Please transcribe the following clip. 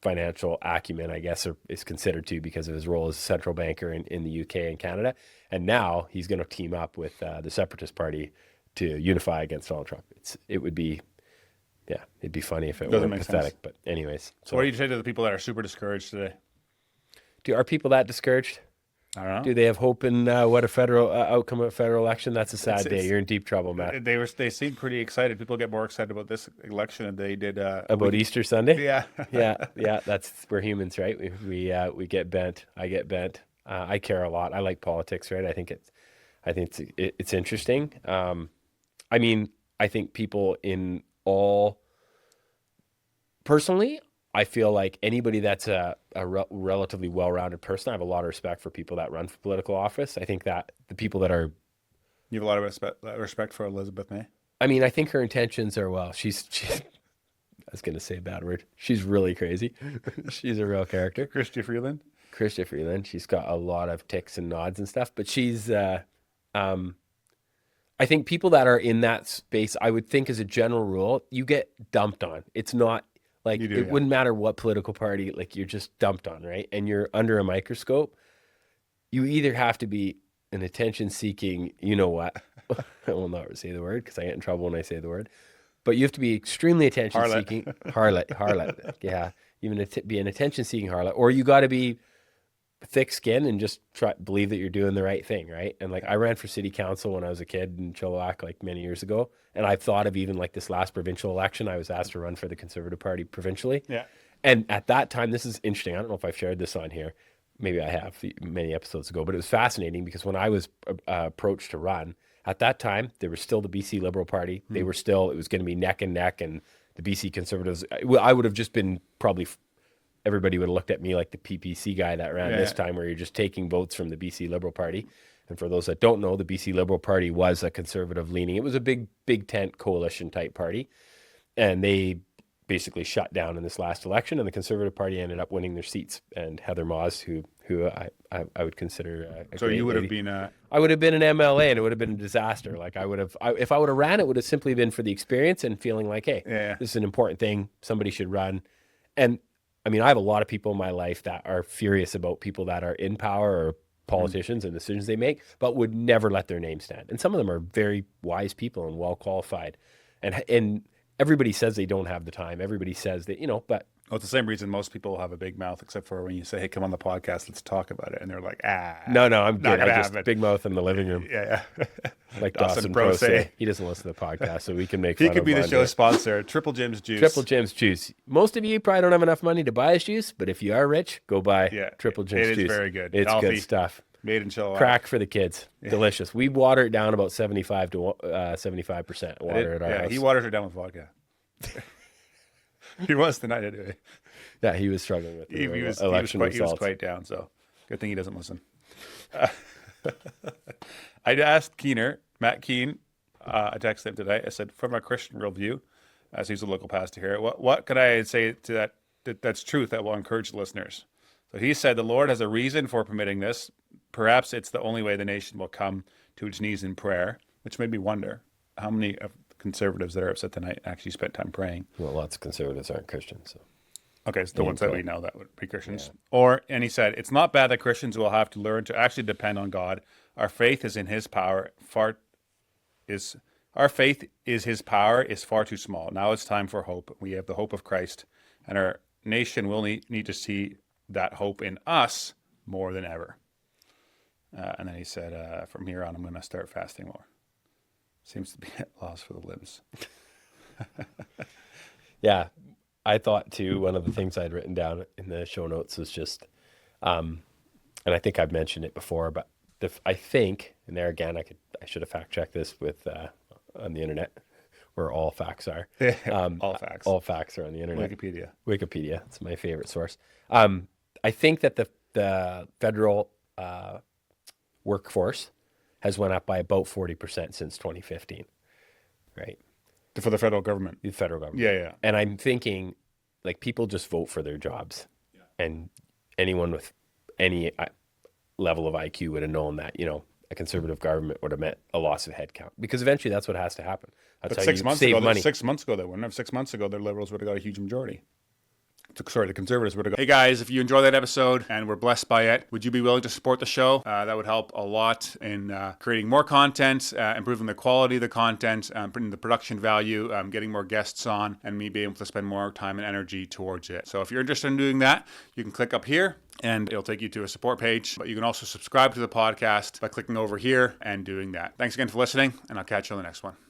financial acumen, I guess, is considered to because of his role as a central banker in the UK and Canada. And now he's going to team up with the Separatist Party to unify against Donald Trump. It would be, yeah, it'd be funny if it Doesn't weren't make pathetic. sense. But anyways, So what do you say to the people that are super discouraged today? are people that discouraged? I don't know. Do they have hope in what a federal outcome of a federal election? That's a sad day. You're in deep trouble, Matt. They seem pretty excited. People get more excited about this election than they did About Easter Sunday? Yeah. yeah. We're humans, right? We get bent. I get bent. I care a lot. I like politics, right? I think it's interesting. I mean, I think people in all. Personally, I feel like anybody that's a relatively well-rounded person, I have a lot of respect for people that run for political office. I think that the people that are, You have a lot of respect for Elizabeth May. I mean, I think her intentions are well. She's I was going to say a bad word. She's really crazy. She's a real character. Chrystia Freeland. She's got a lot of ticks and nods and stuff, but she's, I think people that are in that space, I would think as a general rule, you get dumped on. It's not, like, it wouldn't matter what political party, like, you're just dumped on, right? And you're under a microscope. You either have to be an attention-seeking, you know what? I will not say the word because I get in trouble when I say the word. But you have to be extremely attention-seeking. Harlot. Yeah. Even be an attention-seeking harlot. Or you got to be thick-skinned and just believe that you're doing the right thing, right? And, like, I ran for city council when I was a kid in Chilliwack, like, many years ago. And I've thought of even, like, this last provincial election, I was asked to run for the Conservative Party provincially. Yeah. And at that time, this is interesting. I don't know if I've shared this on here. Maybe I have many episodes ago. But it was fascinating because when I was approached to run, at that time, there was still the BC Liberal Party. They were still, it was going to be neck and neck. And the BC Conservatives, I would have just been probably, everybody would have looked at me like the PPC guy that ran this time, where you're just taking votes from the BC Liberal Party. And for those that don't know, the BC Liberal Party was a conservative leaning. It was a big tent coalition type party. And they basically shut down in this last election, and the Conservative Party ended up winning their seats. And Heather Moss, who I would consider a So great you would lady. have been I would have been an MLA, and it would have been a disaster. Like, if I would have ran, it would have simply been for the experience and feeling like, hey, this is an important thing. Somebody should run. And I mean, I have a lot of people in my life that are furious about people that are in power or politicians and decisions they make, but would never let their name stand. And some of them are very wise people and well qualified. And everybody says they don't have the time. Everybody says that, but it's the same reason most people have a big mouth, except for when you say, hey, come on the podcast, let's talk about it. And they're like, No, I'm not good. gonna I just have it. big mouth in the living room. Yeah. Like Dawson Dawson Prose. Prose. He doesn't listen to the podcast, so we can make He fun could of be the him. show's sponsor, Triple Jim's Juice. Triple Jim's Juice. Most of you probably don't have enough money to buy his juice, but if you are rich, go buy Triple Jim's Juice. It is very good. It's Healthy, good stuff. Made in Chilliwack. Crack for the kids. Delicious. We water it down about 75% water at our house. He waters it down with vodka. He was tonight anyway. Yeah, he was struggling with He was results. quite down, so good thing he doesn't listen. I asked Matt Keene, I texted him today. I said, from a Christian worldview, as he's a local pastor here, what could I say to that's truth that will encourage the listeners? So he said, the Lord has a reason for permitting this. Perhaps it's the only way the nation will come to its knees in prayer, which made me wonder how many of conservatives that are upset tonight actually spent time praying. Well, lots of conservatives aren't Christians. So. Okay, it's the ones that we know that would be Christians. Yeah. And he said, it's not bad that Christians will have to learn to actually depend on God. Our faith is in his power. Our faith is his power is far too small. Now it's time for hope. We have the hope of Christ, and our nation will need to see that hope in us more than ever. And then he said, from here on, I'm going to start fasting more. Seems to be at loss for the limbs. Yeah. I thought too, one of the things I'd written down in the show notes was just, and I think I've mentioned it before, but I think, and there again, I should have fact checked this with on the internet, where all facts are. All facts are on the internet. Wikipedia. It's my favorite source. I think that the federal workforce has went up by about 40% since 2015, right? For the federal government. The federal government. Yeah. And I'm thinking, like, people just vote for their jobs. Yeah. And anyone with any level of IQ would have known that, a conservative government would have meant a loss of headcount. Because eventually that's what has to happen. That's but how you save money. 6 months ago, they wouldn't have. 6 months ago, their liberals would have got a huge majority. the conservatives were to go, hey guys, if you enjoy that episode and were blessed by it, would you be willing to support the show? That would help a lot in creating more content, improving the quality of the content, bringing the production value, getting more guests on, and me being able to spend more time and energy towards it. So if you're interested in doing that, you can click up here and it'll take you to a support page. But you can also subscribe to the podcast by clicking over here and doing that. Thanks again for listening, and I'll catch you on the next one.